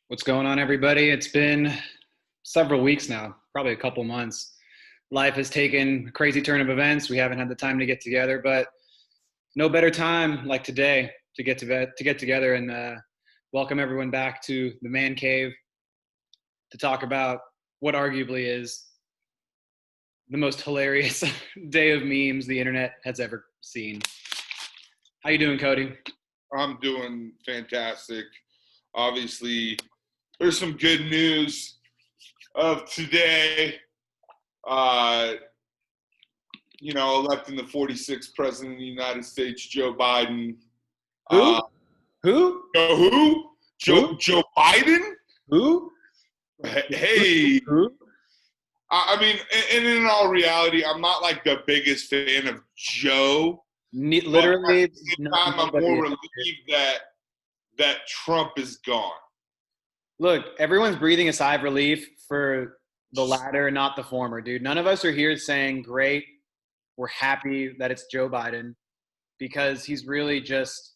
What's going on, everybody? It's been several weeks now, probably a couple months. Life has taken a crazy turn of events. We haven't had the time to get together, but no better time like today to get together and welcome everyone back to the man cave to talk about what arguably is the most hilarious day of memes the internet has ever seen. How you doing, Cody? I'm doing fantastic. Obviously, there's some good news of today. Electing the 46th president of the United States, Joe Biden. Who? Who? Who? Who? Joe Biden? Who? Hey. Who? I mean, and in all reality, I'm not like the biggest fan of Joe. Literally, at the same time, I'm more relieved that Trump is gone. Look, everyone's breathing a sigh of relief for the latter, not the former, dude. None of us are here saying, great, we're happy that it's Joe Biden, because he's really just,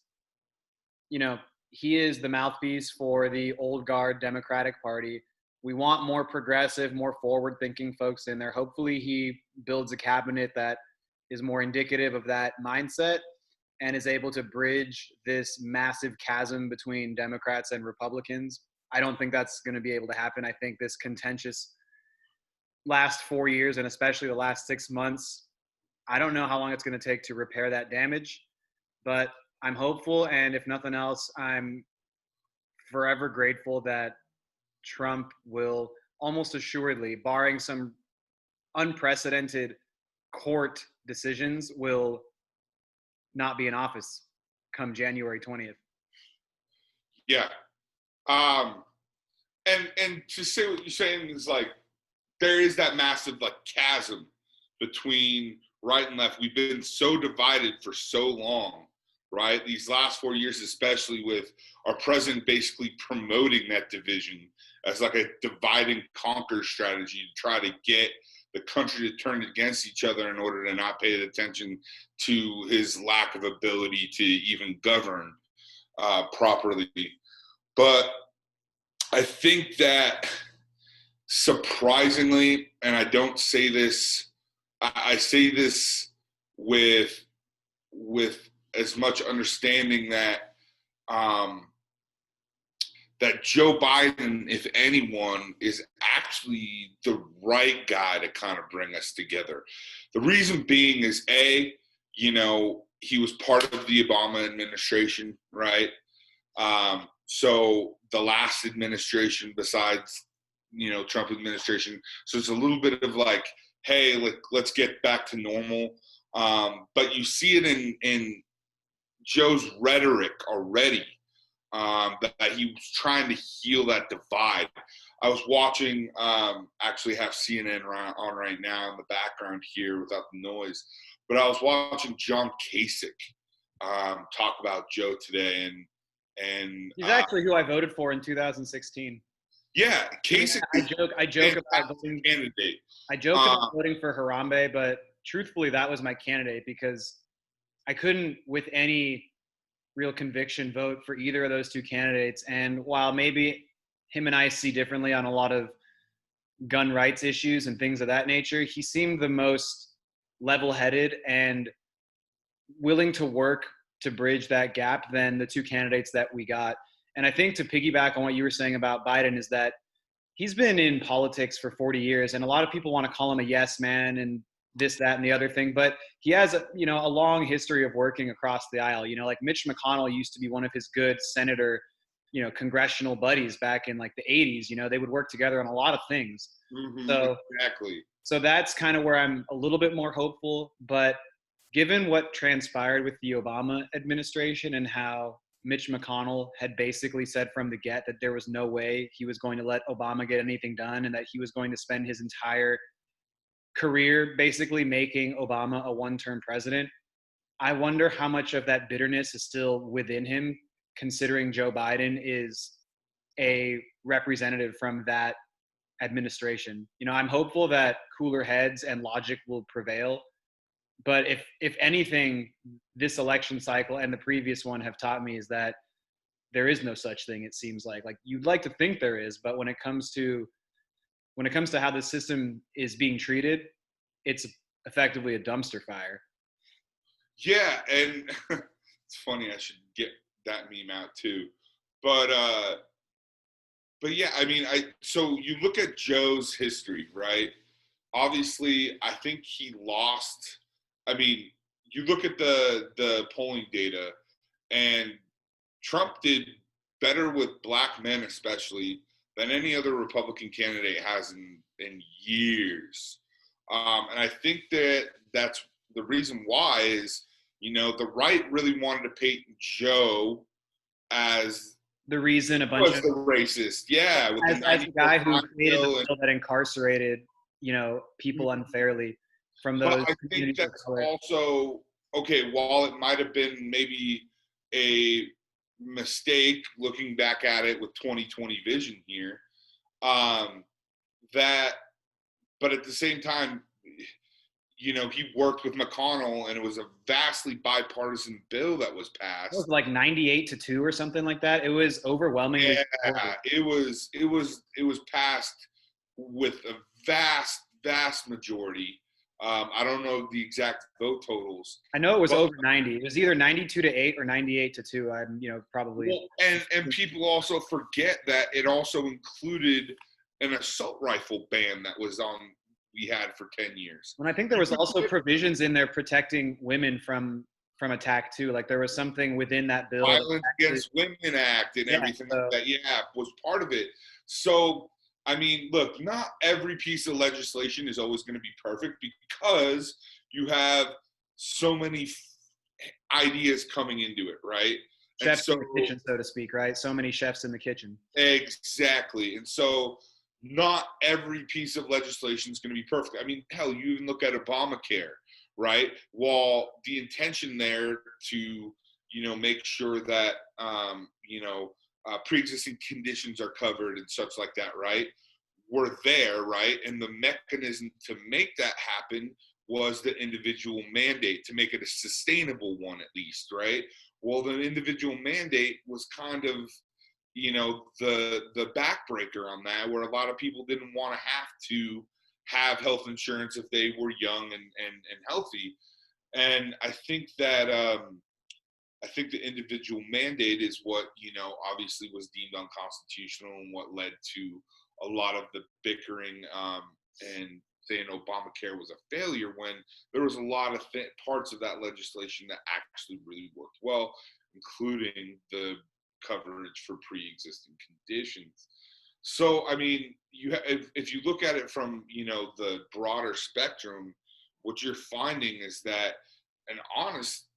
he is the mouthpiece for the old guard Democratic Party. We want more progressive, more forward-thinking folks in there. Hopefully he builds a cabinet that is more indicative of that mindset and is able to bridge this massive chasm between Democrats and Republicans. I don't think that's going to be able to happen. I think this contentious last 4 years, and especially the last 6 months, I don't know how long it's going to take to repair that damage, but I'm hopeful. And if nothing else, I'm forever grateful that Trump will almost assuredly, barring some unprecedented court decisions, will not be in office come January 20th. Yeah. And to say what you're saying is like, there is that massive like chasm between right and left. We've been so divided for so long, right? These last 4 years, especially with our president basically promoting that division as like a divide and conquer strategy to try to get the country to turn against each other in order to not pay attention to his lack of ability to even govern properly. But I think that surprisingly, and I don't say this, I say this with as much understanding that that Joe Biden, if anyone, is actually the right guy to kind of bring us together. The reason being is he was part of the Obama administration, right? So the last administration besides, Trump administration. So it's a little bit of like, hey, let's get back to normal. But you see it in Joe's rhetoric already, that he was trying to heal that divide. I was watching, actually have CNN on right now in the background here without the noise, but I was watching John Kasich talk about Joe today, and he's actually who I voted for in 2016. Yeah, Kasich. I joke about voting. Candidate. I joke about voting for Harambe, but truthfully, that was my candidate because I couldn't, with any real conviction, vote for either of those two candidates. And while maybe him and I see differently on a lot of gun rights issues and things of that nature, he seemed the most level-headed and willing to work to bridge that gap than the two candidates that we got. And I think to piggyback on what you were saying about Biden is that he's been in politics for 40 years, and a lot of people want to call him a yes man and this, that, and the other thing, but he has a long history of working across the aisle. Like Mitch McConnell used to be one of his good senator, congressional buddies back in like the 80s. They would work together on a lot of things. Mm-hmm, so exactly. So that's kind of where I'm a little bit more hopeful. But given what transpired with the Obama administration and how Mitch McConnell had basically said from the get that there was no way he was going to let Obama get anything done, and that he was going to spend his entire career basically making Obama a one-term president, I wonder how much of that bitterness is still within him, considering Joe Biden is a representative from that administration. I'm hopeful that cooler heads and logic will prevail. But if anything, this election cycle and the previous one have taught me is that there is no such thing. It seems like you'd like to think there is, but when it comes to how the system is being treated, it's effectively a dumpster fire. Yeah, and it's funny. I should get that meme out too, but yeah. I mean, so you look at Joe's history, right? Obviously, I think he lost. I mean, you look at the polling data, and Trump did better with black men, especially, than any other Republican candidate has in years. And I think that's the reason why is, the right really wanted to paint Joe as The reason a bunch of the racist, yeah, with as the guy who created the and, bill that incarcerated, people unfairly from but those I think communities of that's color. also okay. While it might have been maybe a mistake looking back at it with 2020 vision here, um, that, but at the same time, he worked with McConnell, and it was a vastly bipartisan bill that was It was passed. like 98-2 or something like that. It was overwhelmingly Yeah, it was passed with a vast majority. I don't know the exact vote totals. I know it was But, over 90. It was either 92-8 or 98-2. I'm, probably. well, and people also forget that it also included an assault rifle ban that we had for 10 years. And I think there was also provisions in there protecting women from attack too. Like there was something within that bill. Violence Against Women Act and everything like that, was part of it. So, I mean, look, not every piece of legislation is always going to be perfect because you have so many ideas coming into it, right? Chefs in the kitchen, so to speak, right? So many chefs in the kitchen. Exactly. And so not every piece of legislation is going to be perfect. I mean, hell, you even look at Obamacare, right? While the intention there to, make sure that, pre-existing conditions are covered and such like that, right? Were there, right? And the mechanism to make that happen was the individual mandate, to make it a sustainable one at least, right? Well, the individual mandate was kind of, the backbreaker on that, where a lot of people didn't want to have health insurance if they were young and healthy. And I think that the individual mandate is what, obviously was deemed unconstitutional and what led to a lot of the bickering and saying Obamacare was a failure, when there was a lot of parts of that legislation that actually really worked well, including the coverage for pre-existing conditions. So, I mean, if you look at it from, the broader spectrum, what you're finding is that an honest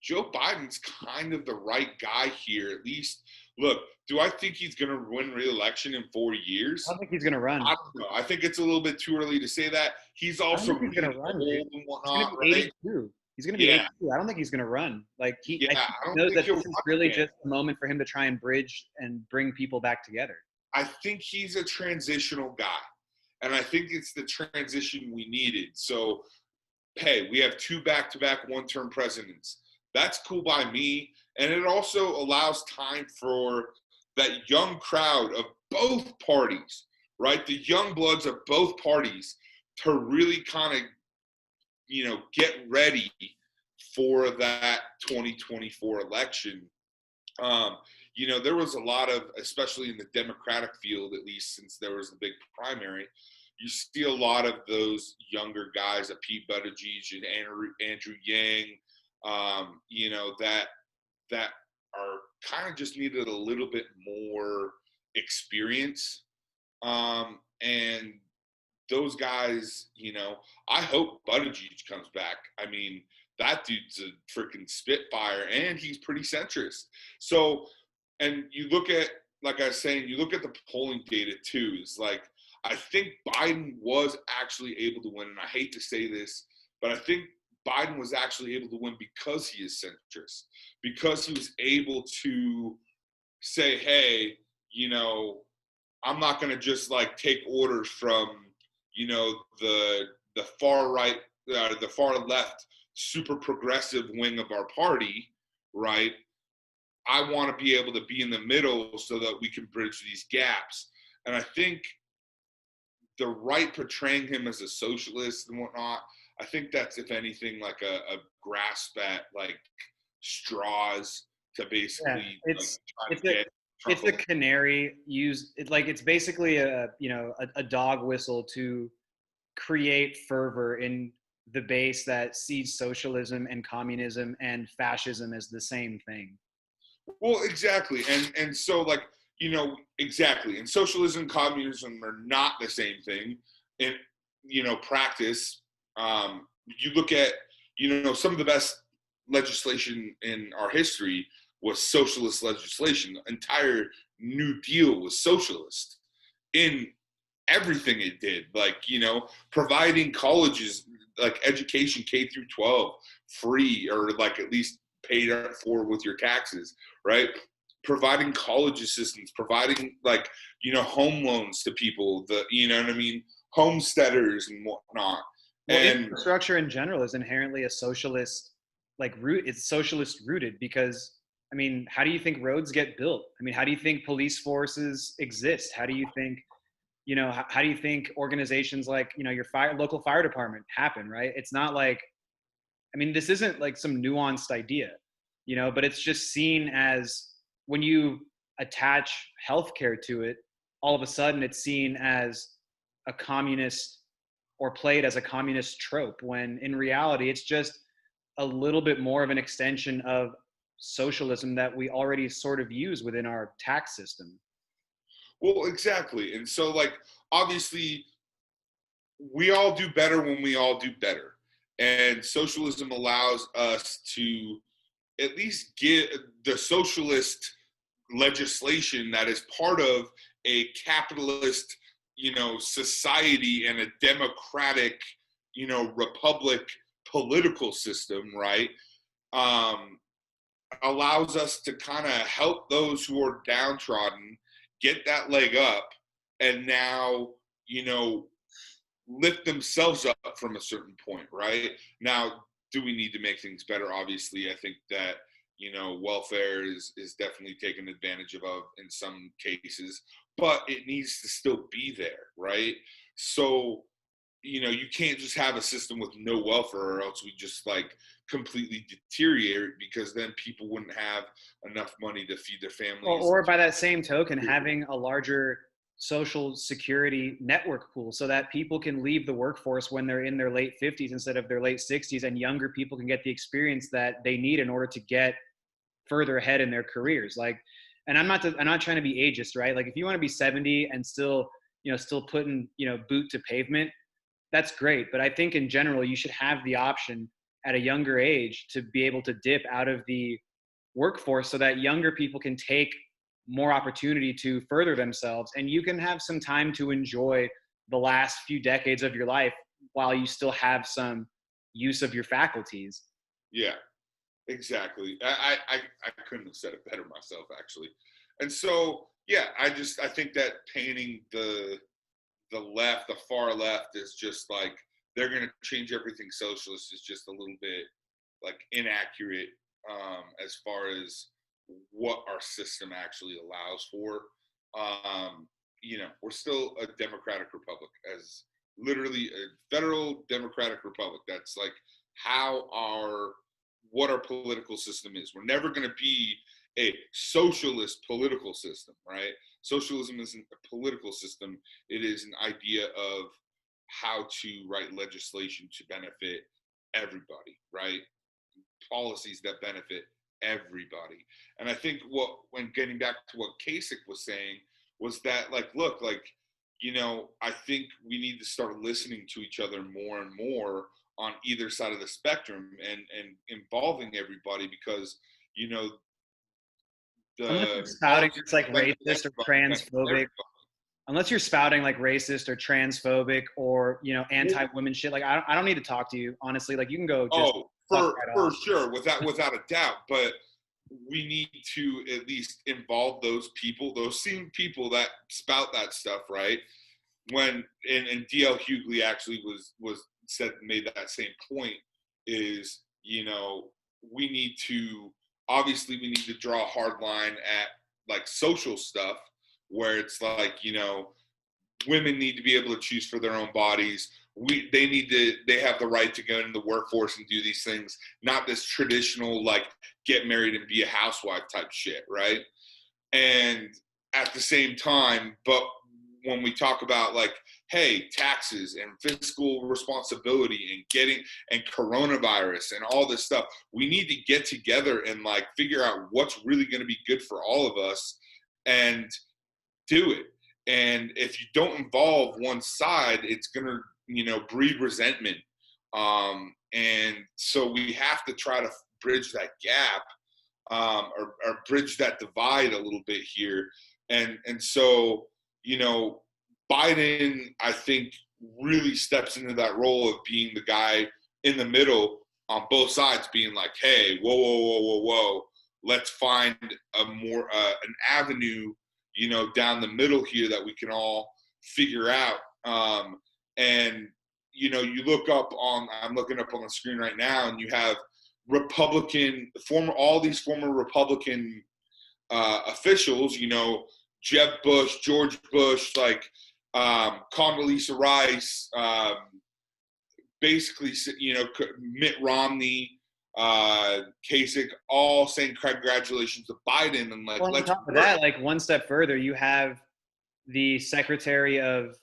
Joe Biden's kind of the right guy here, at least. Look, do I think he's going to win re-election in 4 years? I don't think he's going to run. I don't know. I think it's a little bit too early to say that. He's also he's going to run, old and whatnot, he's going to be right? 82. He's going to be 82. I don't think he's going to run. Like I don't know think that he'll this is run really again. just a moment for him to try and bridge and bring people back together. I think he's a transitional guy, and I think it's the transition we needed. So, hey, we have 2 back-to-back one-term presidents. That's cool by me, and it also allows time for that young crowd of both parties, right? The young bloods of both parties to really kind of, get ready for that 2024 election. There was a lot of, especially in the Democratic field, at least since there was the big primary, you see a lot of those younger guys, Pete Buttigieg and Andrew Yang, that are kind of just needed a little bit more experience. And those guys, I hope Buttigieg comes back. I mean, that dude's a freaking spitfire, and he's pretty centrist. So, and you look at, like I was saying, you look at the polling data too. Is like, I think Biden was actually able to win, and I hate to say this, but I think Biden was actually able to win because he is centrist, because he was able to say, hey, I'm not going to just like take orders from, the far right, the far left, super progressive wing of our party, right? I want to be able to be in the middle so that we can bridge these gaps. And I think the right portraying him as a socialist and whatnot, I think that's, if anything, like a grasp at like straws to basically try to get Trump. It's a canary used. It's basically a dog whistle to create fervor in the base that sees socialism and communism and fascism as the same thing. Well, exactly. And so like, exactly. And socialism and communism are not the same thing in, practice. You look at, some of the best legislation in our history was socialist legislation. The entire New Deal was socialist in everything it did. Like, providing colleges, like education K through 12 free, or like at least paid for with your taxes, right? Providing college assistance, providing like, home loans to people, homesteaders and whatnot. Well, And infrastructure in general is inherently a socialist, it's socialist rooted because, I mean, how do you think roads get built? I mean, how do you think police forces exist? How do you think, how do you think organizations like, your local fire department happen, right? It's not like, I mean, this isn't like some nuanced idea, but it's just seen as, when you attach healthcare to it, all of a sudden it's seen as a communist, or played as a communist trope, when in reality it's just a little bit more of an extension of socialism that we already sort of use within our tax system. well, exactly. And so like, obviously we all do better when we all do better. And socialism allows us to at least get the socialist legislation that is part of a capitalist, society and a democratic, republic political system, right? Allows us to kind of help those who are downtrodden get that leg up, and now, lift themselves up from a certain point, right? Now, do we need to make things better? Obviously, I think that, welfare is definitely taken advantage of in some cases, but it needs to still be there, right? So, you can't just have a system with no welfare, or else we just like completely deteriorate, because then people wouldn't have enough money to feed their families. Or by that same token, having a larger social security network pool so that people can leave the workforce when they're in their late 50s instead of their late 60s, and younger people can get the experience that they need in order to get further ahead in their careers. Like, and I'm not trying to be ageist, right? Like, if you want to be 70 and still putting, boot to pavement, that's great. But I think in general, you should have the option at a younger age to be able to dip out of the workforce so that younger people can take more opportunity to further themselves, and you can have some time to enjoy the last few decades of your life while you still have some use of your faculties. Yeah, exactly. I couldn't have said it better myself, actually. And so, yeah, I think that painting the left, the far left, is just like they're going to change everything socialist is just a little bit like inaccurate as far as what our system actually allows for. We're still a democratic republic, as literally a federal democratic republic. That's like what our political system is. We're never going to be a socialist political system, right? Socialism isn't a political system. It is an idea of how to write legislation to benefit everybody, right? Policies that benefit everybody. And I think when getting back to what Kasich was saying, was that like, look, like, I think we need to start listening to each other more and more on either side of the spectrum, and involving everybody, because, unless you're spouting it's like racist or transphobic, unless you're spouting like racist or transphobic or, anti-women shit, like I don't need to talk to you, honestly. Like, you can go just for sure, without a doubt. But we need to at least involve those same people that spout that stuff, right? When and DL Hughley actually made that same point, is, we need to obviously we need to draw a hard line at like social stuff where it's like, women need to be able to choose for their own bodies. They have the right to go into the workforce and do these things, not this traditional like get married and be a housewife type shit, right? And at the same time, but when we talk about like, hey, taxes and fiscal responsibility and coronavirus and all this stuff, we need to get together and like figure out what's really going to be good for all of us and do it. And if you don't involve one side, it's going to, breed resentment. And so we have to try to bridge that gap, or bridge that divide a little bit here. And so, Biden, I think, really steps into that role of being the guy in the middle on both sides, being like, hey, whoa, let's find a more an avenue, down the middle here that we can all figure out. And you look up on, I'm looking up on the screen right now, and you have all these former Republican officials, Jeb Bush, George Bush, like Condoleezza Rice, basically, Mitt Romney, Kasich, all saying congratulations to Biden, and like, well, on top of that, like one step further, you have the Secretary of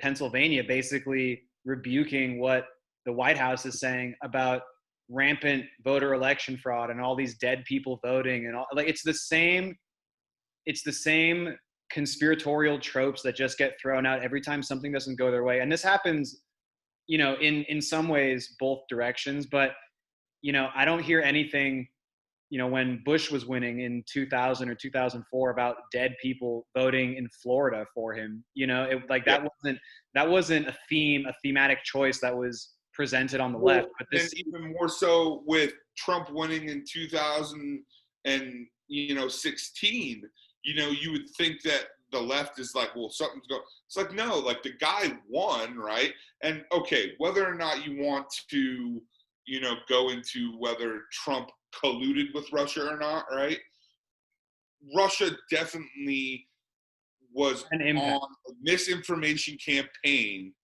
Pennsylvania basically rebuking what the White House is saying about rampant voter election fraud and all these dead people voting and all. Like it's the same conspiratorial tropes that just get thrown out every time something doesn't go their way. And this happens, in some ways both directions, but I don't hear anything, when Bush was winning in 2000 or 2004 about dead people voting in Florida for him. That wasn't a thematic choice that was presented on the left. But this, and even more so with Trump winning in 2016, you would think that the left is like, well, something's going. It's like, no, like the guy won, right? And okay, whether or not you want to, go into whether Trump colluded with Russia or not, right? Russia definitely was on a misinformation campaign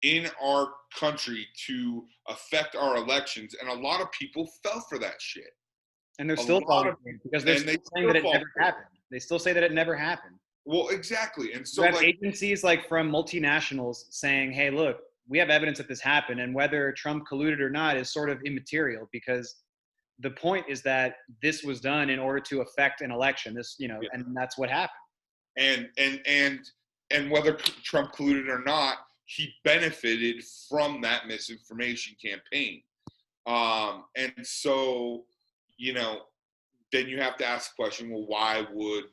in our country to affect our elections, and a lot of people fell for that shit. And they're still falling for it because they're still saying that it never happened. They still say that it never happened. Well, exactly. And so you have agencies like from multinationals saying, hey, look, we have evidence that this happened, and whether Trump colluded or not is sort of immaterial because the point is that this was done in order to affect an election. And that's what happened. And whether Trump colluded or not, he benefited from that misinformation campaign. And so, then you have to ask the question, well, why would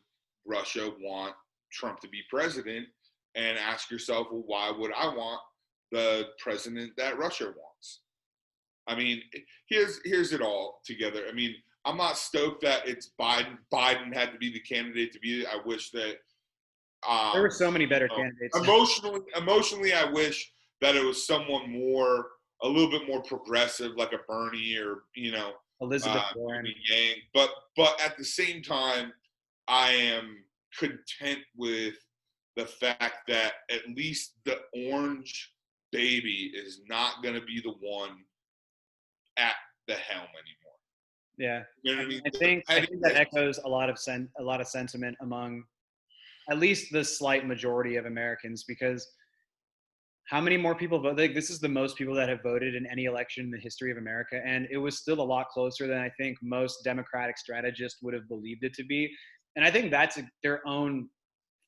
Russia want Trump to be president? And ask yourself, well, why would I want the president that Russia wants? I mean, here's it all together. I mean, I'm not stoked that it's Biden. Biden had to be the candidate to be it. I wish that there were so many better candidates. Emotionally, I wish that it was someone a little bit more progressive, like a Bernie or Elizabeth Warren. Yang. But at the same time, I am content with the fact that at least the orange baby is not going to be the one at the helm anymore. Yeah, you know what I mean. I think that echoes a lot of sentiment among at least the slight majority of Americans, because how many more people vote? Like, this is the most people that have voted in any election in the history of America, and it was still a lot closer than I think most Democratic strategists would have believed it to be. And I think that's their own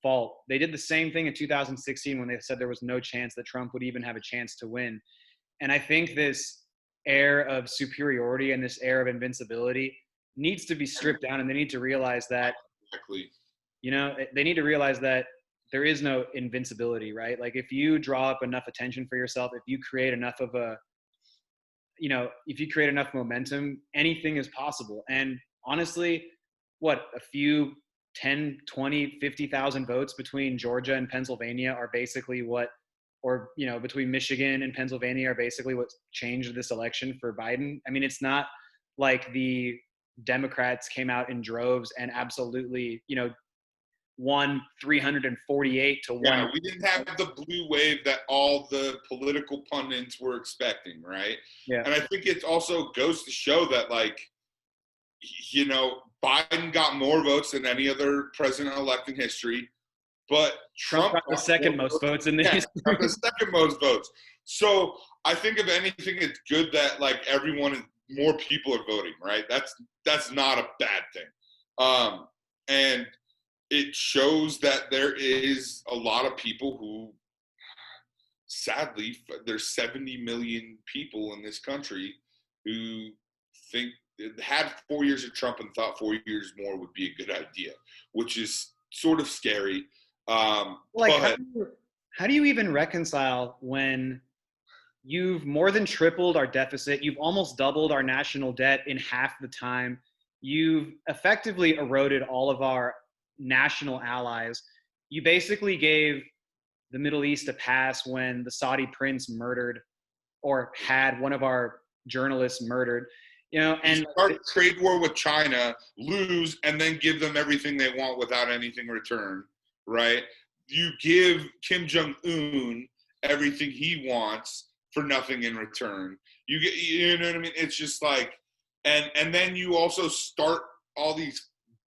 fault. They did the same thing in 2016 when they said there was no chance that Trump would even have a chance to win. And I think this air of superiority and this air of invincibility needs to be stripped down, and they need to realize that they need to realize that there is no invincibility, right? Like if you draw up enough attention for yourself, if you create enough momentum, anything is possible. And honestly, a few 10, 20, 50,000 votes between Georgia and Pennsylvania are basically between Michigan and Pennsylvania are basically what changed this election for Biden. I mean, it's not like the Democrats came out in droves and absolutely, won 348 to 1. Yeah, we didn't have the blue wave that all the political pundits were expecting, right? Yeah. And I think it also goes to show that, like, Biden got more votes than any other president-elect in history, but Trump got the second most votes in the history. Got the second most votes. So I think if anything, it's good that, like, more people are voting, right? That's not a bad thing. And it shows that there is a lot of people who, sadly, there's 70 million people in this country who had 4 years of Trump and thought 4 years more would be a good idea, which is sort of scary. How do you even reconcile when you've more than tripled our deficit, you've almost doubled our national debt in half the time, you've effectively eroded all of our national allies, you basically gave the Middle East a pass when the Saudi prince murdered or had one of our journalists murdered, and start a trade war with China, lose, and then give them everything they want without anything in return, right? You give Kim Jong-un everything he wants for nothing in return. You know what I mean? It's just like, and then you also start all these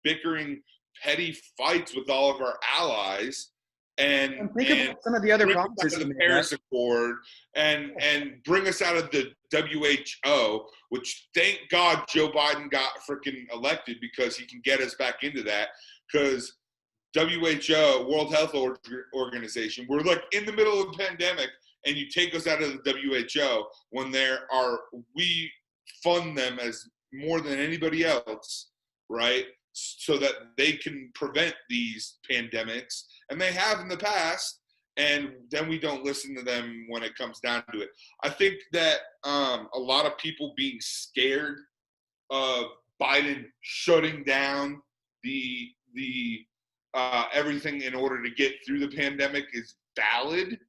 bickering, petty fights with all of our allies, and think about some of the other promises of the Paris Accord, and bring us out of the WHO, which thank God Joe Biden got freaking elected, because he can get us back into that. Because WHO, World Health Organization, we're like in the middle of a pandemic, and you take us out of the WHO when we fund them as more than anybody else, right? So that they can prevent these pandemics, and they have in the past, and then we don't listen to them when it comes down to it. I think that a lot of people being scared of Biden shutting down the everything in order to get through the pandemic is valid,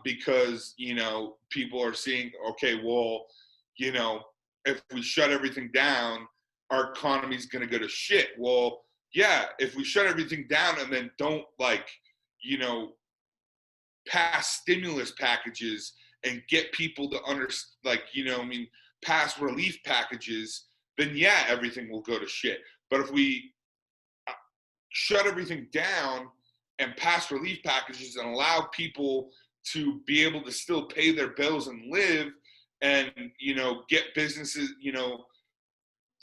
because people are seeing, okay, well, if we shut everything down, our economy's going to go to shit. Well, yeah, if we shut everything down and then don't, pass stimulus packages and get people to pass relief packages, then yeah, everything will go to shit. But if we shut everything down and pass relief packages and allow people to be able to still pay their bills and live, and, get businesses,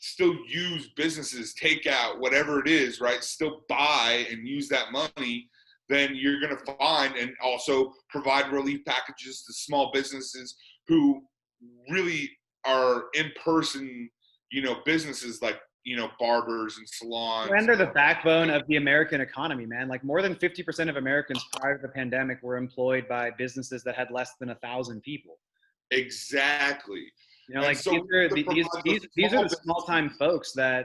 still use businesses, take out, whatever it is, right? Still buy and use that money, then you're going to find, and also provide relief packages to small businesses who really are in-person, businesses like, barbers and salons. And they're the backbone of the American economy, man. Like, more than 50% of Americans prior to the pandemic were employed by businesses that had less than 1,000 people. Exactly. So these are the small-time folks that,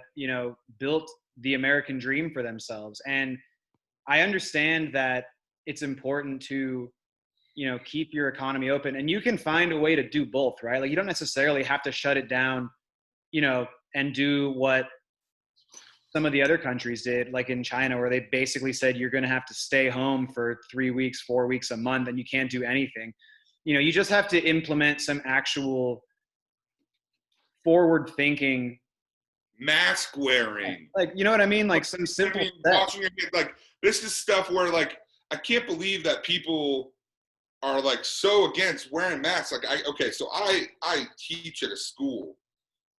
built the American dream for themselves. And I understand that it's important to, keep your economy open, and you can find a way to do both, right? Like, you don't necessarily have to shut it down, and do what some of the other countries did, like in China, where they basically said you're going to have to stay home for 3 weeks, 4 weeks, a month, and you can't do anything. You just have to implement some actual forward thinking, mask wearing, like, you know what I mean? Like, some simple washing your hands. Like, this is stuff where, like, I can't believe that people are, like, so against wearing masks. Like, I teach at a school,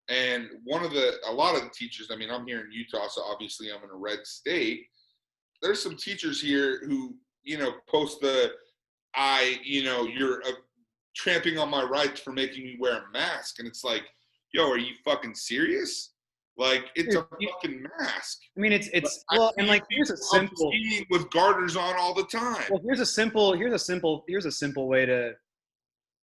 and a lot of the teachers, I mean, I'm here in Utah, so obviously I'm in a red state. There's some teachers here who, post you're tramping on my rights for making me wear a mask. And it's like, yo, are you fucking serious? Like, it's a fucking mask. I mean, and like, here's a simple with garters on all the time. Well, here's a simple way to,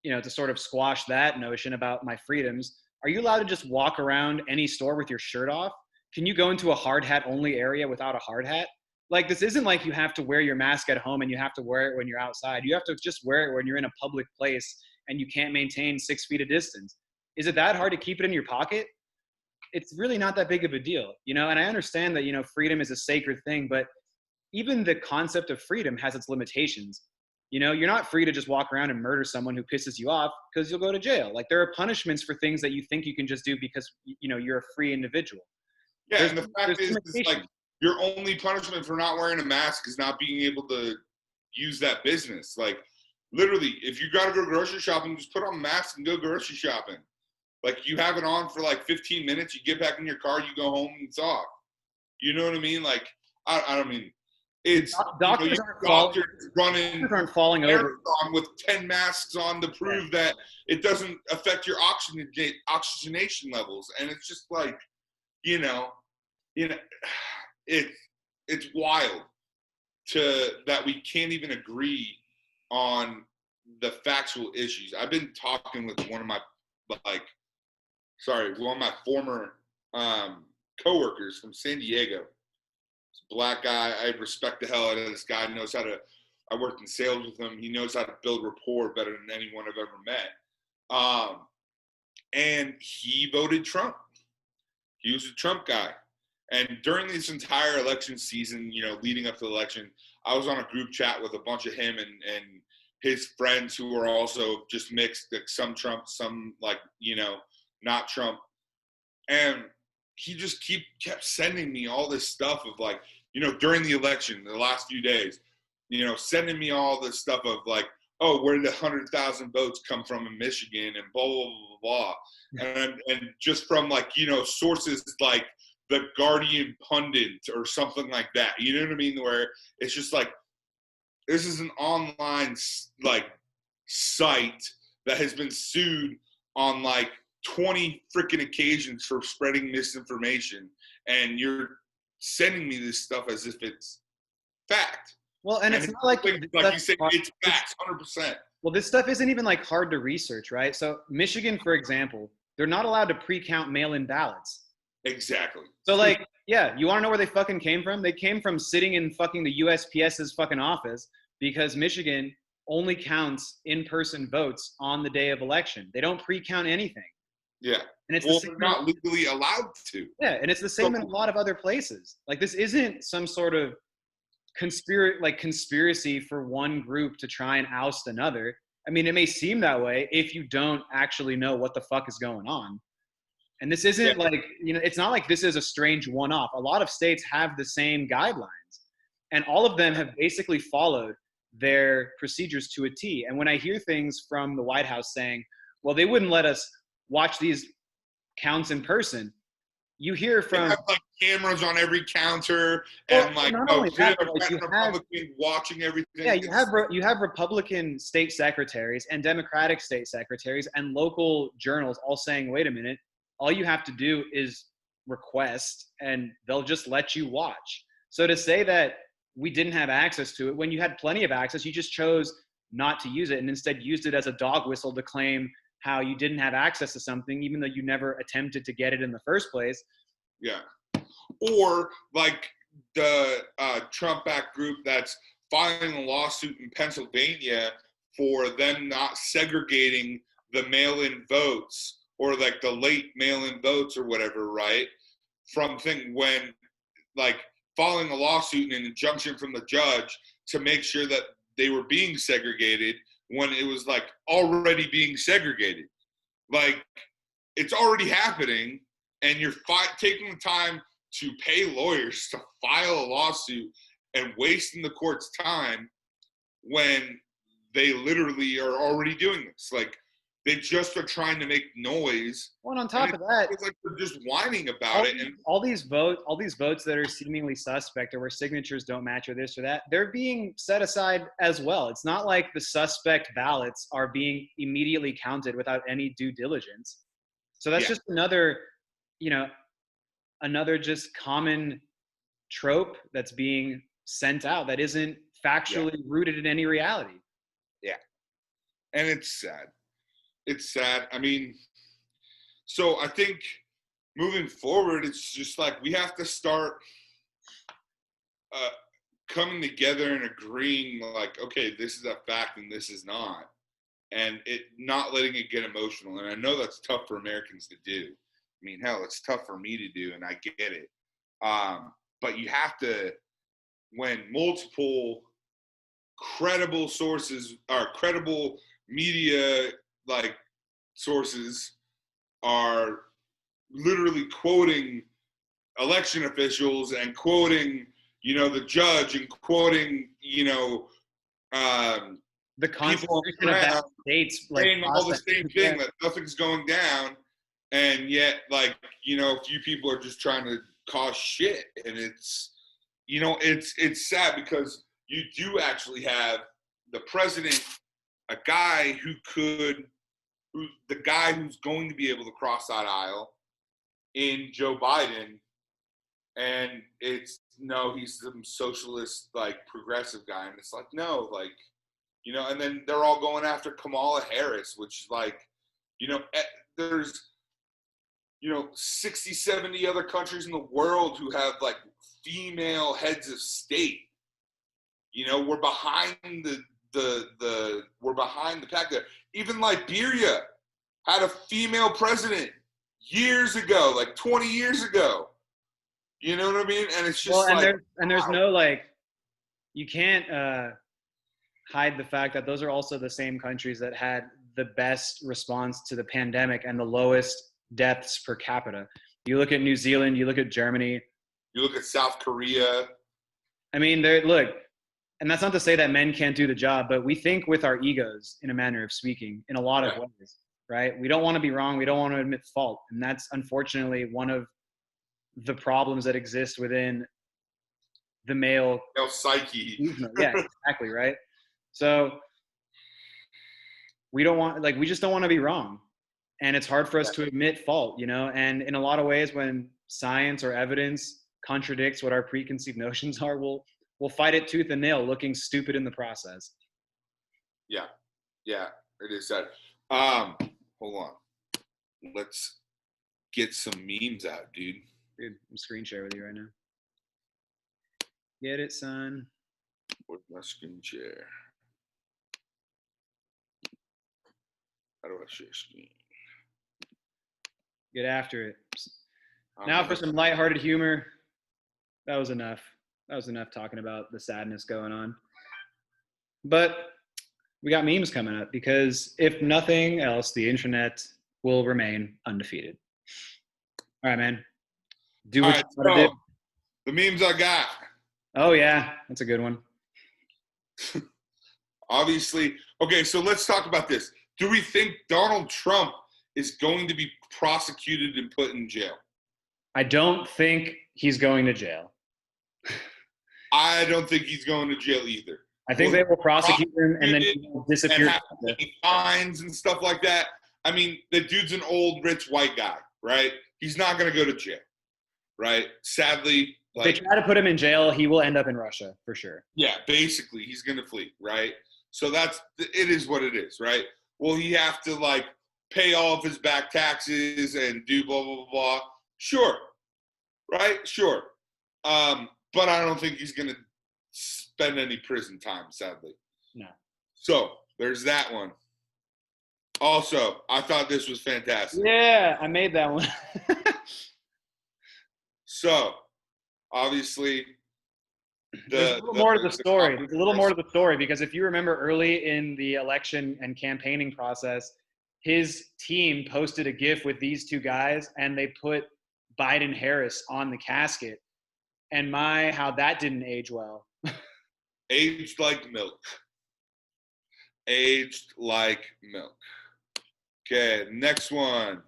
to sort of squash that notion about my freedoms. Are you allowed to just walk around any store with your shirt off? Can you go into a hard hat only area without a hard hat? Like, this isn't like you have to wear your mask at home and you have to wear it when you're outside. You have to just wear it when you're in a public place and you can't maintain 6 feet of distance. Is it that hard to keep it in your pocket? it's really not that big of a deal, you know? And I understand that, you know, freedom is a sacred thing, but even the concept of freedom has its limitations. You know, you're not free to just walk around and murder someone who pisses you off because you'll go to jail. Like, there are punishments for things that you think you can just do because, you know, you're a free individual. Yeah, There's, and the fact is, it's like your only punishment for not wearing a mask is not being able to use that business. Like, literally, if you got to go grocery shopping, just put on a mask and go grocery shopping. Like, you have it on for like 15 minutes, you get back in your car, you go home, and it's off. You know what I mean? Like, I don't mean, it's, doctors, running aren't falling over with 10 masks on to prove that it doesn't affect your oxygenation levels. And it's just like, you know, it's wild that we can't even agree on the factual issues. I've been talking with one of my former coworkers from San Diego. He's a black guy. I respect the hell out of this guy. I worked in sales with him. He knows how to build rapport better than anyone I've ever met. And he voted Trump. He was a Trump guy. And during this entire election season, you know, leading up to the election, I was on a group chat with a bunch of him and his friends who were also just mixed, like some Trump, some like, you know, not Trump. And he just kept sending me all this stuff of like, you know, during the election, the last few days, you know, sending me all this stuff of like, oh, where did the 100,000 votes come from in Michigan and blah, blah, blah, blah, blah. And just from like, you know, sources like the Guardian pundit or something like that. You know what I mean? Where it's just like, this is an online like site that has been sued on like 20 freaking occasions for spreading misinformation, and you're sending me this stuff as if it's fact. Well, and it's not like you say, it's facts, 100%. Well, this stuff isn't even like hard to research, right? So Michigan, for example, they're not allowed to pre-count mail-in ballots. Exactly. So like, yeah, you want to know where they fucking came from? They came from sitting in fucking the USPS's fucking office, because Michigan only counts in-person votes on the day of election. They don't pre-count anything. Yeah. And it's they're not legally allowed to. Yeah, and it's the same in a lot of other places. Like, this isn't some sort of conspiracy for one group to try and oust another. I mean, it may seem that way if you don't actually know what the fuck is going on. And this isn't like, you know, it's not like this is a strange one-off. A lot of states have the same guidelines, and all of them have basically followed their procedures to a T. And when I hear things from the White House saying, well, they wouldn't let us watch these counts in person, you hear from— they have like cameras on every counter, and like, Republican watching everything. Yeah, you have Republican state secretaries and Democratic state secretaries and local journals all saying, wait a minute, all you have to do is request and they'll just let you watch. So to say that we didn't have access to it when you had plenty of access, you just chose not to use it and instead used it as a dog whistle to claim how you didn't have access to something, even though you never attempted to get it in the first place. Yeah. Or like the Trump-backed group that's filing a lawsuit in Pennsylvania for them not segregating the mail-in votes, or like the late mail-in votes or whatever, right? From when like filing a lawsuit and an injunction from the judge to make sure that they were being segregated when it was like already being segregated. Like, it's already happening, and you're taking the time to pay lawyers to file a lawsuit and wasting the court's time when they literally are already doing this. Like, they just are trying to make noise. Well, on top of that, it's like they're just whining about it. And all these votes that are seemingly suspect, or where signatures don't match, or this or that, they're being set aside as well. It's not like the suspect ballots are being immediately counted without any due diligence. So that's just another, you know, another just common trope that's being sent out that isn't factually rooted in any reality. Yeah. And it's sad. It's sad. I mean, so I think moving forward, it's just like we have to start coming together and agreeing like, okay, this is a fact and this is not, and it not letting it get emotional. And I know that's tough for Americans to do, I mean, hell, it's tough for me to do, and I get it. But you have to, when multiple credible sources or credible media like sources are literally quoting election officials and quoting, the judge and quoting, The Constitution of that state's saying all the same thing, that nothing's going down, and yet, few people are just trying to cause shit, and it's sad because you do actually have the president, a guy the guy who's going to be able to cross that aisle in Joe Biden, and he's some socialist, progressive guy, and it's no, and then they're all going after Kamala Harris, which there's 60, 70 other countries in the world who have female heads of state. We're behind we're behind the pack there. Even Liberia had a female president years ago, 20 years ago. You know what I mean? And it's just there's no you can't hide the fact that those are also the same countries that had the best response to the pandemic and the lowest deaths per capita. You look at New Zealand, you look at Germany, you look at South Korea. I mean, and that's not to say that men can't do the job, but we think with our egos, in a manner of speaking, in a lot of ways, right? We don't want to be wrong. We don't want to admit fault. And that's unfortunately one of the problems that exist within the male psyche. Yeah, exactly, right? So we just don't want to be wrong. And it's hard for us to admit fault, and in a lot of ways, when science or evidence contradicts what our preconceived notions are, we'll fight it tooth and nail, looking stupid in the process. Yeah, it is sad. Hold on. Let's get some memes out, dude. Dude, I'm screen share with you right now. Get it, son. Where's my screen share? How do I share screen? Get after it. Now for some lighthearted humor. That was enough. That was enough talking about the sadness going on. But we got memes coming up because if nothing else, the internet will remain undefeated. All right, man. Do what you want to do. The memes I got. Oh, yeah. That's a good one. Obviously. Okay, so let's talk about this. Do we think Donald Trump is going to be prosecuted and put in jail? I don't think he's going to jail. I don't think he's going to jail either. I think they will prosecute him and then he will disappear. And fines and stuff like that. I mean, the dude's an old, rich, white guy, right? He's not going to go to jail, right? Sadly. If they try to put him in jail, he will end up in Russia, for sure. Yeah, basically, he's going to flee, right? So it is what it is, right? Will he have to, pay all of his back taxes and do blah, blah, blah, blah? Sure, right? Sure. But I don't think he's going to spend any prison time, sadly. No. So there's that one. Also, I thought this was fantastic. Yeah, I made that one. So, obviously, there's a little more to the story. There's a little more to the story because if you remember early in the election and campaigning process, his team posted a GIF with these two guys and they put Biden Harris on the casket. And how that didn't age well. Aged like milk. Aged like milk. Okay, next one.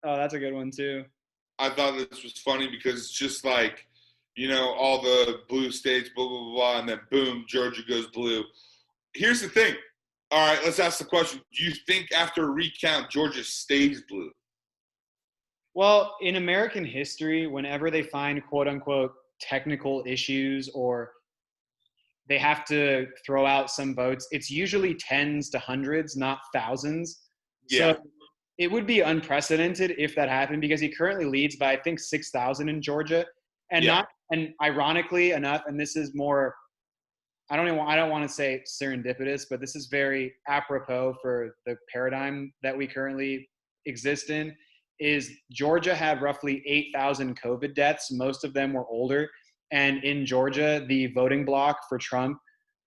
Oh, that's a good one too. I thought this was funny because it's just all the blue states, blah, blah, blah, and then boom, Georgia goes blue. Here's the thing. All right, let's ask the question. Do you think after a recount, Georgia stays blue? Well, in American history, whenever they find quote unquote technical issues or they have to throw out some votes, it's usually tens to hundreds, not thousands. Yeah. So it would be unprecedented if that happened because he currently leads by, I think, 6,000 in Georgia. And and ironically enough, and this is more, I don't want to say serendipitous, but this is very apropos for the paradigm that we currently exist in, is Georgia had roughly 8,000 COVID deaths. Most of them were older. And in Georgia, the voting bloc for Trump,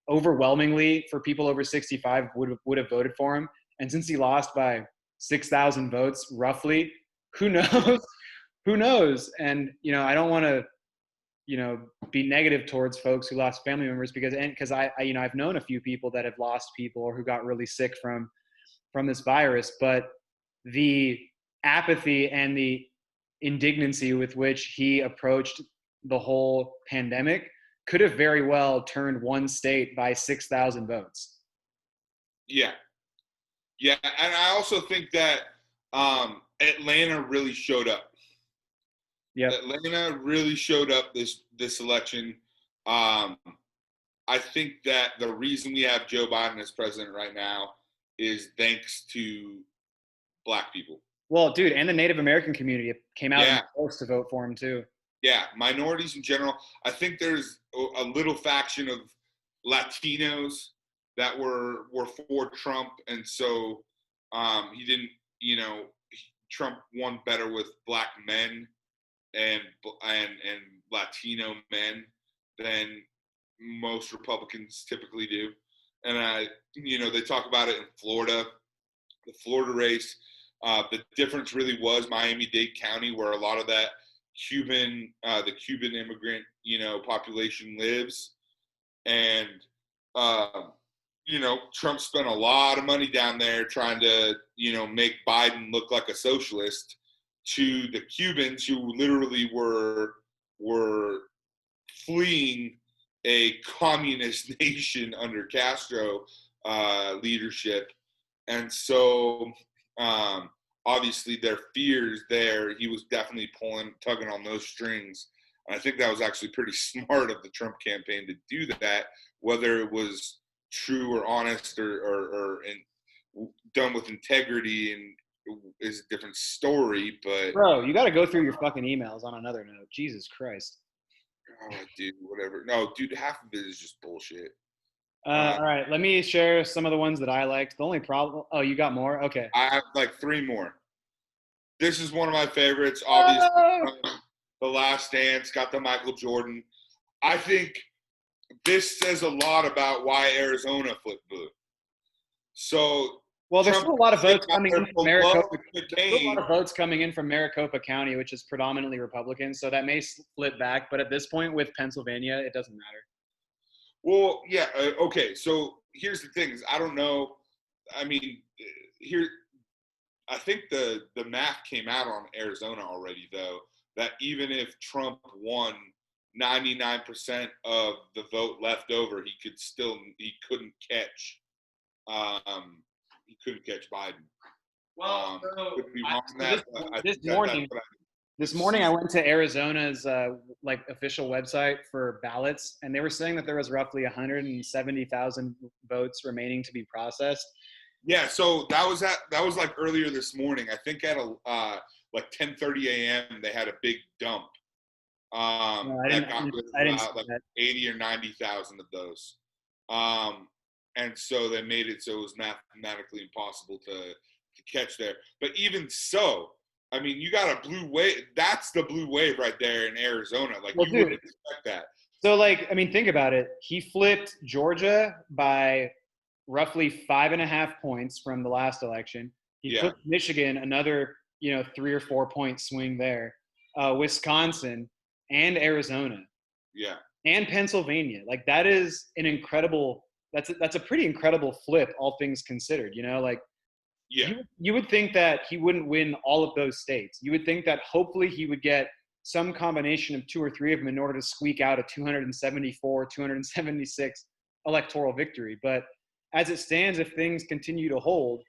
overwhelmingly for people over 65, would have voted for him. And since he lost by 6,000 votes, roughly, who knows? Who knows? And, I don't want to, be negative towards folks who lost family members because I've known a few people that have lost people or who got really sick from this virus, but the apathy and the indignancy with which he approached the whole pandemic could have very well turned one state by 6,000 votes. Yeah. Yeah. And I also think that Atlanta really showed up. Yeah. Atlanta really showed up this election. I think that the reason we have Joe Biden as president right now is thanks to Black people. Well, dude, and the Native American community came out in force to vote for him too. Yeah, minorities in general. I think there's a little faction of Latinos that were for Trump, and so he didn't. Trump won better with Black men and Latino men than most Republicans typically do. And they talk about it in Florida, the Florida race. The difference really was Miami-Dade County, where a lot of that the Cuban immigrant, population lives. And, Trump spent a lot of money down there trying to, make Biden look like a socialist to the Cubans who literally were fleeing a communist nation under Castro leadership. And so, obviously their fears there, he was definitely tugging on those strings. And I think that was actually pretty smart of the Trump campaign to do that, whether it was true or honest or done with integrity and is a different story. But bro, you got to go through your fucking emails on another note. Jesus Christ. Oh, dude, whatever. No, dude, half of it is just bullshit. All right, let me share some of the ones that I liked. The only problem, you got more? Okay. I have like 3 more. This is one of my favorites, obviously. The Last Dance, got the Michael Jordan. I think this says a lot about why Arizona flipped blue. So, well, there's still a lot of votes coming in from Maricopa. There's still a lot of votes coming in from Maricopa County, which is predominantly Republican. So that may flip back, but at this point with Pennsylvania, it doesn't matter. Well, yeah. Okay. So here's the thing: is I don't know. I mean, I think the math came out on Arizona already, though, that even if Trump won 99% of the vote left over, he couldn't catch Biden. Well, this morning I went to Arizona's official website for ballots, and they were saying that there was roughly 170,000 votes remaining to be processed. Yeah, so that was like earlier this morning. I think at 10:30 a.m. they had a big dump. No, I didn't like 80 or 90,000 of those. And so they made it so it was mathematically impossible to catch there. But even so, I mean, you got a blue wave. That's the blue wave right there in Arizona. Like, you wouldn't expect that. So, think about it. He flipped Georgia by roughly 5.5 points from the last election. He flipped Michigan another, 3 or 4 point swing there. Wisconsin and Arizona. Yeah. And Pennsylvania. Like, that is an incredible. That's a pretty incredible flip, all things considered. You would think that he wouldn't win all of those states. You would think that hopefully he would get some combination of 2 or 3 of them in order to squeak out a 274, 276 electoral victory. But as it stands, if things continue to hold,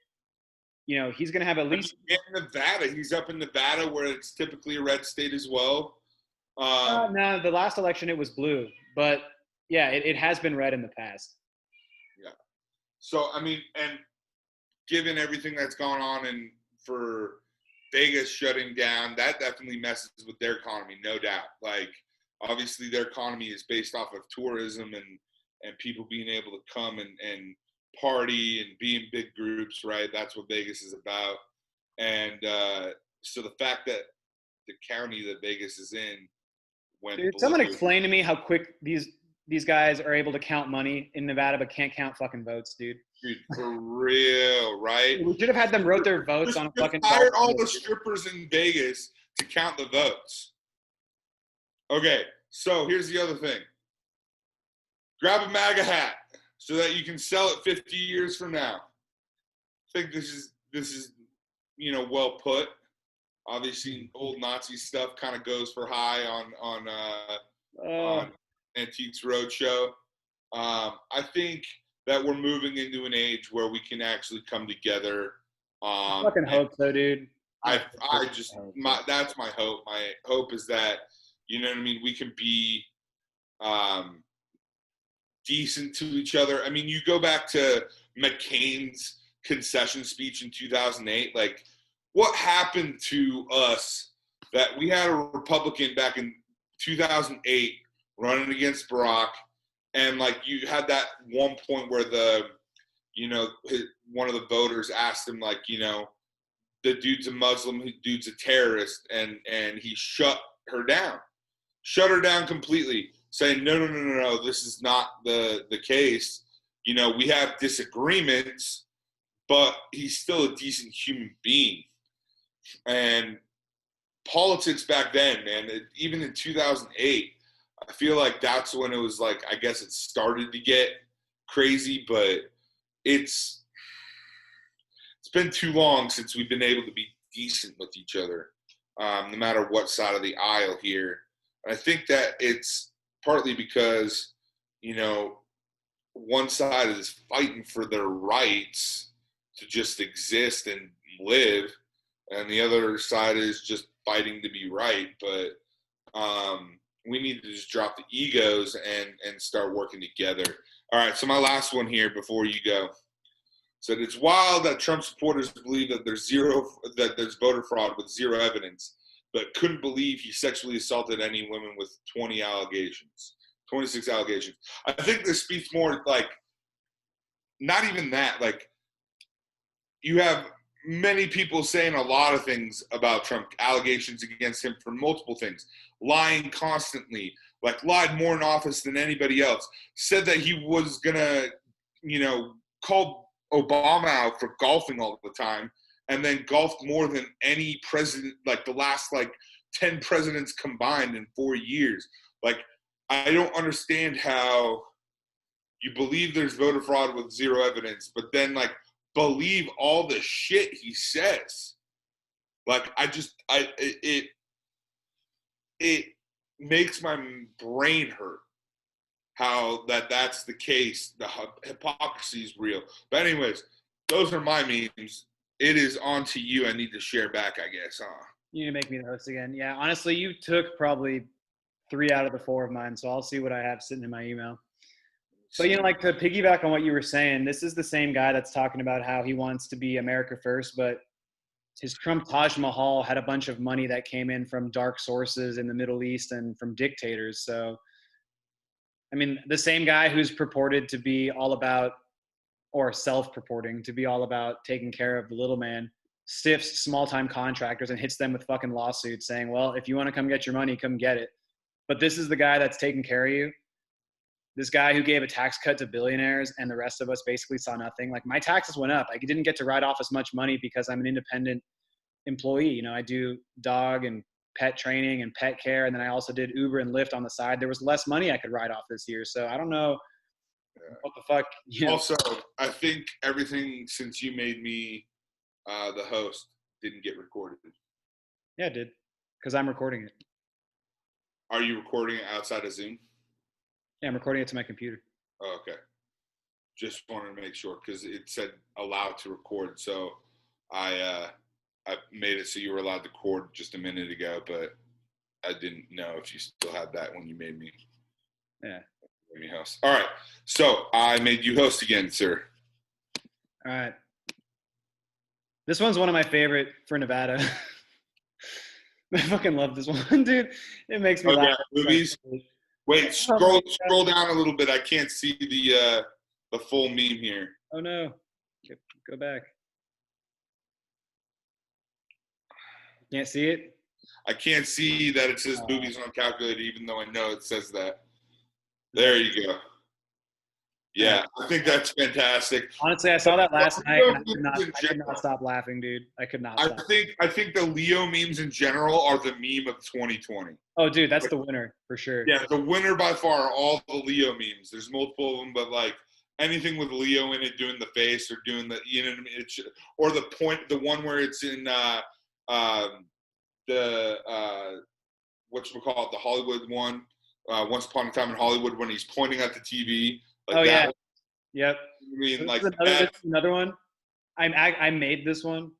he's going to have at least. In Nevada, he's up in Nevada where it's typically a red state as well. No, the last election it was blue, but yeah, it has been red in the past. Yeah. So, I mean, and given everything that's gone on and for Vegas shutting down, that definitely messes with their economy, no doubt. Like, obviously their economy is based off of tourism and people being able to come and party and be in big groups, right? That's what Vegas is about. And So the fact that the county that Vegas is in went Dude, blue. someone explain to me how quick these guys are able to count money in Nevada but can't count fucking votes, dude. Dude, for real, right? We should have had them wrote their votes on a fucking hired golf all course, the dude. strippers in Vegas to count the votes. Okay, so here's the other thing. Grab a MAGA hat so that you can sell it 50 years from now. I think this is well put. Obviously, old Nazi stuff kind of goes for high on Antiques Roadshow. I think that we're moving into an age where we can actually come together. I fucking hope so, dude. That's my hope. My hope is that, you know what I mean, we can be decent to each other. I mean, you go back to McCain's concession speech in 2008, like, what happened to us that we had a Republican back in 2008 running against Barack, and like you had that one point where one of the voters asked him, like, the dude's a Muslim, the dude's a terrorist, and he shut her down completely, saying, no, this is not the case. We have disagreements, but he's still a decent human being. And politics back then, man, even in 2008, I feel like that's when it was like, I guess it started to get crazy, but it's been too long since we've been able to be decent with each other, no matter what side of the aisle here. And I think that it's partly because, one side is fighting for their rights to just exist and live, and the other side is just fighting to be right. But we need to just drop the egos and start working together. All right, so my last one here before you go. Said it's wild that Trump supporters believe that there's voter fraud with zero evidence, but couldn't believe he sexually assaulted any women with 26 allegations. I think this speaks more like, not even that, like, you have many people saying a lot of things about Trump, allegations against him for multiple things, lying constantly, like lied more in office than anybody else, said that he was gonna, call Obama out for golfing all the time, and then golfed more than any president, like the last 10 presidents combined in 4 years. Like, I don't understand how you believe there's voter fraud with zero evidence, but then believe all the shit he says. Like, it makes my brain hurt how that's the case. The hypocrisy is real. But anyways, those are my memes. It is on to you. I need to share back, I guess, huh? You need to make me the host again. Yeah, honestly, you took probably 3 out of the 4 of mine, so I'll see what I have sitting in my email. But, to piggyback on what you were saying, this is the same guy that's talking about how he wants to be America first, but his Trump Taj Mahal had a bunch of money that came in from dark sources in the Middle East and from dictators. So, I mean, the same guy who's purported to be all about, or self-purporting to be all about taking care of the little man, stiffs small-time contractors and hits them with fucking lawsuits saying, well, if you want to come get your money, come get it. But this is the guy that's taking care of you. This guy who gave a tax cut to billionaires and the rest of us basically saw nothing. Like, my taxes went up. I didn't get to write off as much money because I'm an independent employee. I do dog and pet training and pet care. And then I also did Uber and Lyft on the side. There was less money I could write off this year. So I don't know what the fuck. Also, I think everything since you made me the host didn't get recorded. Yeah, it did. Because I'm recording it. Are you recording it outside of Zoom? Yeah, I'm recording it to my computer. Oh, okay. Just wanted to make sure because it said allowed to record. So I made it so you were allowed to record just a minute ago, but I didn't know if you still had that when you made me. Yeah. Made me host. All right. So I made you host again, sir. All right. This one's one of my favorite for Nevada. I fucking love this one, dude. It makes me laugh. Movies. Wait, scroll down a little bit. I can't see the full meme here. Oh no. Go back. Can't see it? I can't see that it says movies on calculator, even though I know it says that. There you go. Yeah, I think that's fantastic. Honestly, I saw that last night, and I could not stop laughing, dude. I could not stop. I think the Leo memes in general are the meme of 2020. Oh, dude, that's the winner for sure. Yeah, the winner by far are all the Leo memes. There's multiple of them, but like anything with Leo in it, doing the face or doing the, you know what I mean? It's, or the one where it's in whatchamacallit, the Hollywood one, Once Upon a Time in Hollywood, when he's pointing at the TV. Like oh, that. Yeah. Yep. I mean, like another one. I made this one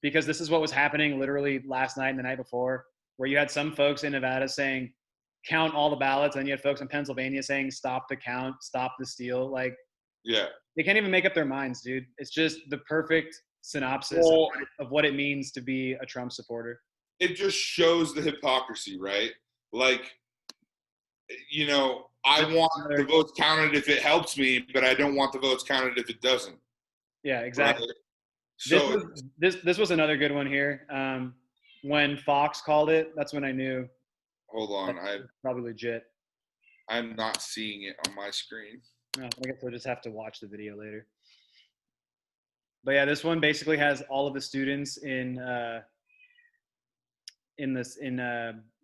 because this is what was happening literally last night and the night before, where you had some folks in Nevada saying, count all the ballots, and you had folks in Pennsylvania saying, stop the count, stop the steal. Like, yeah, they can't even make up their minds, dude. It's just the perfect synopsis of what it means to be a Trump supporter. It just shows the hypocrisy, right? Like, you know, I want the votes counted if it helps me, but I don't want the votes counted if it doesn't. Yeah, exactly. Right? So this was another good one here. When Fox called it, that's when I knew. Hold on, probably legit. I'm not seeing it on my screen. No, I guess we'll just have to watch the video later. But yeah, this one basically has all of the students in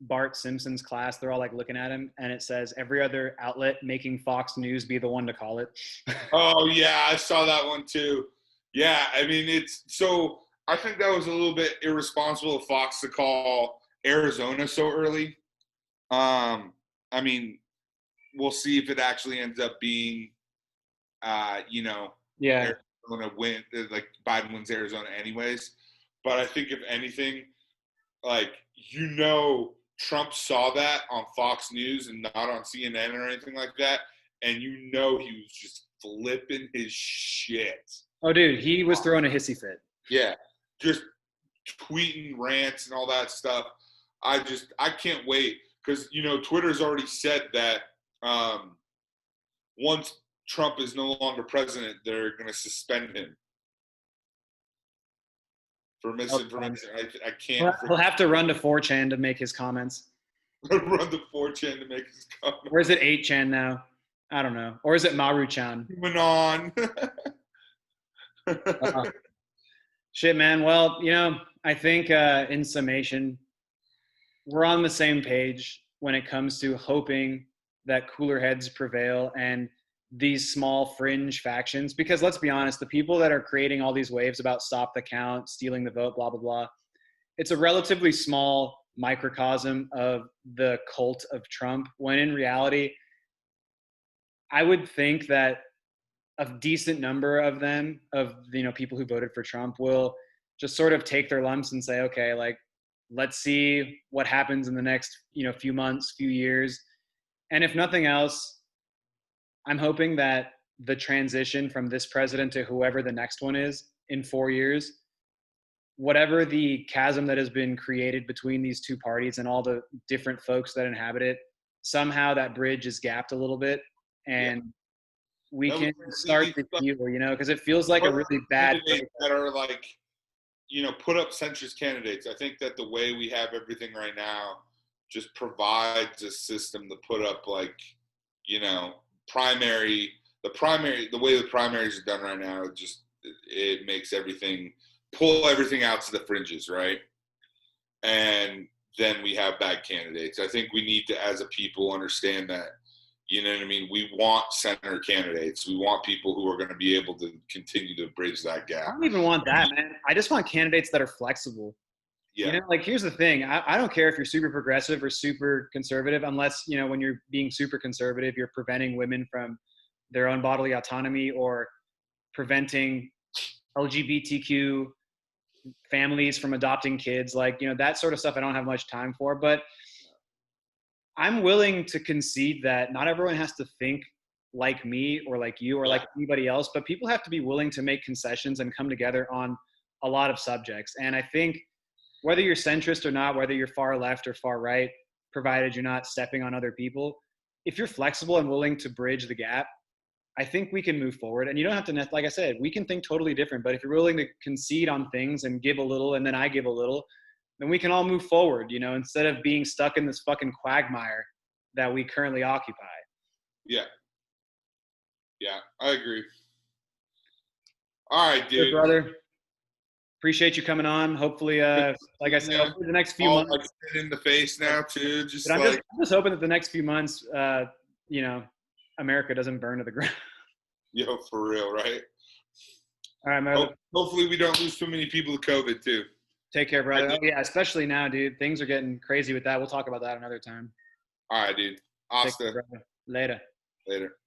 Bart Simpson's class. They're all like looking at him, and it says every other outlet making Fox News be the one to call it. Oh yeah, I saw that one too. Yeah, I mean I think that was a little bit irresponsible of Fox to call Arizona so early. I mean, we'll see if it actually ends up being, yeah, Arizona win, like Biden wins Arizona anyways. But I think if anything, like, Trump saw that on Fox News and not on CNN or anything like that, and he was just flipping his shit. Oh, dude, he was throwing a hissy fit. Yeah, just tweeting rants and all that stuff. I can't wait because, Twitter's already said that once Trump is no longer president, they're going to suspend him for misinformation. I can't. He'll have to run to 4chan to make his comments. Run to 4chan to make his comments. Or is it 8chan now? I don't know. Or is it Maru-chan? Moving on. Shit, man. Well, I think in summation, we're on the same page when it comes to hoping that cooler heads prevail and these small fringe factions, because let's be honest, the people that are creating all these waves about stop the count, stealing the vote, blah, blah, blah, it's a relatively small microcosm of the cult of Trump, when in reality, I would think that a decent number of them, people who voted for Trump, will just sort of take their lumps and say, okay, like, let's see what happens in the next, few months, few years. And if nothing else, I'm hoping that the transition from this president to whoever the next one is in 4 years, whatever the chasm that has been created between these two parties and all the different folks that inhabit it, somehow that bridge is gapped a little bit, and we can start to heal, because it feels like a really bad that are like, put up centrist candidates. I think that the way we have everything right now just provides a system to put up, like, the way the primaries are done right now, it makes pull everything out to the fringes, right? And then we have bad candidates. I think we need to, as a people, understand that, we want center candidates. We want people who are going to be able to continue to bridge that gap. I don't even want that, man. I just want candidates that are flexible. Yeah. Here's the thing. I don't care if you're super progressive or super conservative, unless, when you're being super conservative, you're preventing women from their own bodily autonomy or preventing LGBTQ families from adopting kids. Like, that sort of stuff I don't have much time for. But I'm willing to concede that not everyone has to think like me or like you or like anybody else, but people have to be willing to make concessions and come together on a lot of subjects. And I think whether you're centrist or not, whether you're far left or far right, provided you're not stepping on other people, if you're flexible and willing to bridge the gap, I think we can move forward. And you don't have to, like I said, we can think totally different, but if you're willing to concede on things and give a little, and then I give a little, then we can all move forward, instead of being stuck in this fucking quagmire that we currently occupy. Yeah. Yeah, I agree. All right, dude. Good brother. Appreciate you coming on. Hopefully, like I said, hopefully the next few months. Like in the face now too. I'm just hoping that the next few months, America doesn't burn to the ground. Yo, for real, right? All right, man. Hopefully we don't lose too many people to COVID too. Take care, brother. Oh, yeah, especially now, dude. Things are getting crazy with that. We'll talk about that another time. All right, dude. Asta. Later. Later.